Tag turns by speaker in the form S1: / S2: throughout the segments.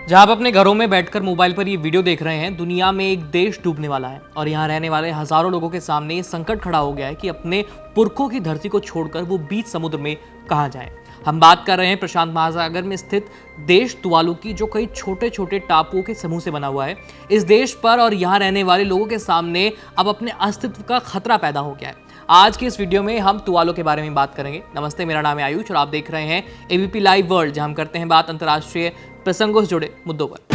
S1: जहां आप अपने घरों में बैठकर मोबाइल पर ये वीडियो देख रहे हैं, दुनिया में एक देश डूबने वाला है और यहाँ रहने वाले हजारों लोगों के सामने ये संकट खड़ा हो गया है कि अपने पुरखों की धरती को छोड़कर वो बीच समुद्र में कहाँ जाए। हम बात कर रहे हैं प्रशांत महासागर में स्थित देश तुवालू की, जो कई छोटे छोटे टापुओं के समूह से बना हुआ है। इस देश पर और यहाँ रहने वाले लोगों के सामने अब अपने अस्तित्व का खतरा पैदा हो गया है। आज की इस वीडियो में हम तुवालू के बारे में बात करेंगे। नमस्ते, मेरा नाम है आयुष और आप देख रहे हैं एबीपी लाइव वर्ल्ड, जहां हम करते हैं बात अंतर्राष्ट्रीय प्रसंगों से जुड़े मुद्दों पर।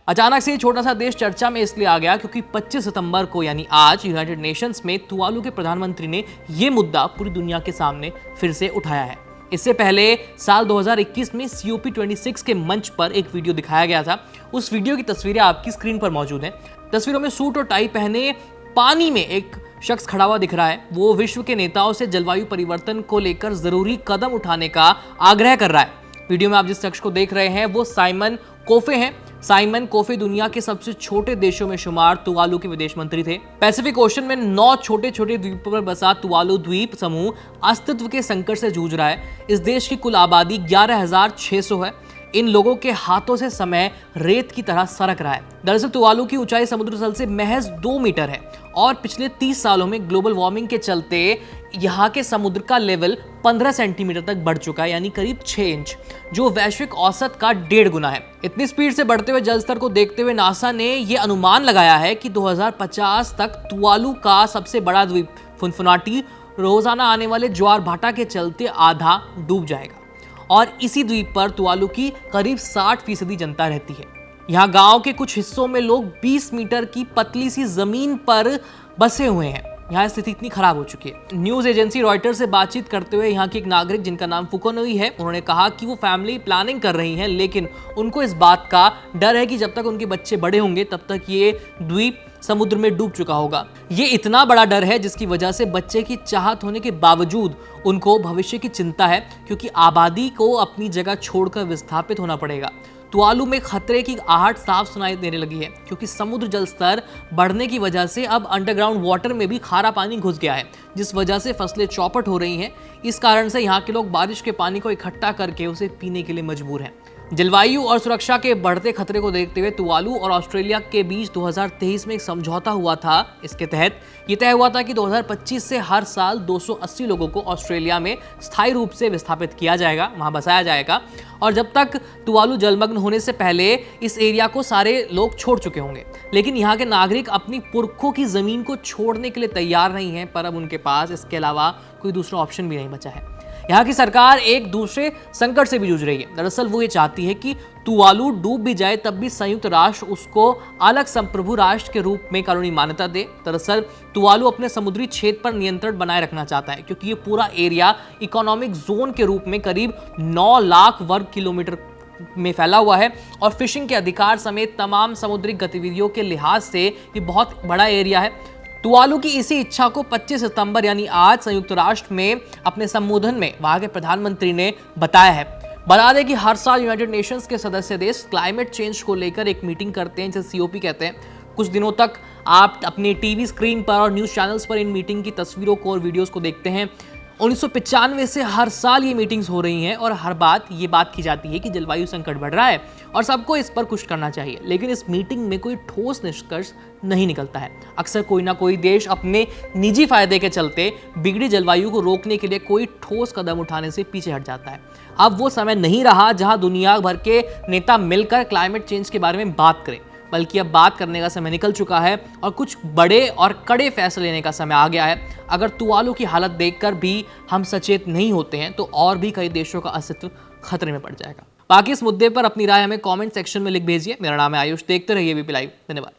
S1: अचानक से ये छोटा सा देश चर्चा में इसलिए आ गया क्योंकि 25 सितंबर को यानी आज यूनाइटेड नेशंस में तुवालू के प्रधानमंत्री ने यह मुद्दा पूरी दुनिया के सामने फिर से उठाया है। इससे पहले साल 2021 में COP26 के मंच पर एक वीडियो दिखाया गया था। उस वीडियो की तस्वीरें आपकी स्क्रीन पर मौजूद हैं। तस्वीरों में सूट और टाई पहने पानी में एक शख्स खड़ा हुआ दिख रहा है। वो विश्व के नेताओं से जलवायु परिवर्तन को लेकर जरूरी कदम उठाने का आग्रह कर रहा है। वीडियो में आप जिस शख्स को देख रहे हैं वो साइमन कोफे हैं। साइमन कोफे दुनिया के सबसे छोटे देशों में शुमार तुवालू के विदेश मंत्री थे। पैसिफिक ओशन में 9 छोटे छोटे द्वीपों पर बसा तुवालू द्वीप समूह अस्तित्व के संकट से जूझ रहा है। इस देश की कुल आबादी 11,600 है। इन लोगों के हाथों से समय रेत की तरह सरक रहा है। दरअसल तुवालू की ऊंचाई समुद्र तल से महज 2 मीटर है और पिछले 30 सालों में ग्लोबल वार्मिंग के चलते यहाँ के समुद्र का लेवल 15 सेंटीमीटर तक बढ़ चुका है, यानी करीब 6 इंच, जो वैश्विक औसत का 1.5 गुना है। इतनी स्पीड से बढ़ते हुए जल स्तर को देखते हुए नासा ने यह अनुमान लगाया है कि 2050 तक तुवालू का सबसे बड़ा द्वीप फुनफुनाटी रोजाना आने वाले ज्वार भाटा के चलते आधा डूब जाएगा और इसी द्वीप पर तुवालू की करीब 60% जनता रहती है। यहाँ गांव के कुछ हिस्सों में लोग 20 मीटर की पतली सी जमीन पर बसे हुए हैं। यहाँ स्थिति इतनी खराब हो चुकी है। न्यूज एजेंसी रॉयटर्स से बातचीत करते हुए यहाँ की एक नागरिक जिनका नाम फुकोनोई है, उन्होंने कहा कि वो फैमिली प्लानिंग कर रही हैं, लेकिन उनको इस बात का डर है कि जब तक उनके बच्चे बड़े होंगे तब तक ये द्वीप समुद्र में डूब चुका होगा। ये इतना बड़ा डर है जिसकी वजह से बच्चे की चाहत होने के बावजूद उनको भविष्य की चिंता है, क्योंकि आबादी को अपनी जगह छोड़कर विस्थापित होना पड़ेगा। तुवालू में खतरे की आहट साफ सुनाई देने लगी है, क्योंकि समुद्र जल स्तर बढ़ने की वजह से अब अंडरग्राउंड वाटर में भी खारा पानी घुस गया है, जिस वजह से फसलें चौपट हो रही हैं। इस कारण से यहाँ के लोग बारिश के पानी को इकट्ठा करके उसे पीने के लिए मजबूर हैं। जलवायु और सुरक्षा के बढ़ते खतरे को देखते हुए तुवालू और ऑस्ट्रेलिया के बीच 2023 में एक समझौता हुआ था। इसके तहत ये तय हुआ था कि 2025 से हर साल 280 लोगों को ऑस्ट्रेलिया में स्थायी रूप से विस्थापित किया जाएगा, वहां बसाया जाएगा, और जब तक तुवालू जलमग्न होने से पहले इस एरिया को सारे लोग छोड़ चुके होंगे। लेकिन यहाँ के नागरिक अपनी पुरखों की जमीन को छोड़ने के लिए तैयार नहीं है, पर अब उनके पास इसके अलावा कोई दूसरा ऑप्शन भी नहीं बचा है। यहाँ की सरकार एक दूसरे संकट से भी जूझ रही है। दरअसल वो ये चाहती है कि तुवालू डूब भी जाए तब भी संयुक्त राष्ट्र उसको अलग संप्रभु राष्ट्र के रूप में कानूनी मान्यता दे। दरअसल तुवालू अपने समुद्री क्षेत्र पर नियंत्रण बनाए रखना चाहता है, क्योंकि ये पूरा एरिया इकोनॉमिक जोन के रूप में करीब 9 लाख वर्ग किलोमीटर में फैला हुआ है और फिशिंग के अधिकार समेत तमाम समुद्री गतिविधियों के लिहाज से ये बहुत बड़ा एरिया है। तुवालू की इसी इच्छा को 25 सितंबर यानी आज संयुक्त राष्ट्र में अपने संबोधन में वहां के प्रधानमंत्री ने बताया है। बता दें कि हर साल यूनाइटेड नेशंस के सदस्य देश क्लाइमेट चेंज को लेकर एक मीटिंग करते हैं, जिसे COP कहते हैं। कुछ दिनों तक आप अपने टीवी स्क्रीन पर और न्यूज चैनल्स पर इन मीटिंग की तस्वीरों को और वीडियोस को देखते हैं। 1995 से हर साल ये मीटिंग्स हो रही हैं और हर बात ये बात की जाती है कि जलवायु संकट बढ़ रहा है और सबको इस पर कुछ करना चाहिए, लेकिन इस मीटिंग में कोई ठोस निष्कर्ष नहीं निकलता है। अक्सर कोई ना कोई देश अपने निजी फायदे के चलते बिगड़ी जलवायु को रोकने के लिए कोई ठोस कदम उठाने से पीछे हट जाता है। अब वो समय नहीं रहा जहां दुनिया भर के नेता मिलकर क्लाइमेट चेंज के बारे में बात करें, बल्कि अब बात करने का समय निकल चुका है और कुछ बड़े और कड़े फैसले लेने का समय आ गया है। अगर तुवालू की हालत देखकर भी हम सचेत नहीं होते हैं तो और भी कई देशों का अस्तित्व खतरे में पड़ जाएगा। बाकी इस मुद्दे पर अपनी राय हमें कमेंट सेक्शन में लिख भेजिए। मेरा नाम है आयुष, देखते रहिए एबीपी लाइव। धन्यवाद।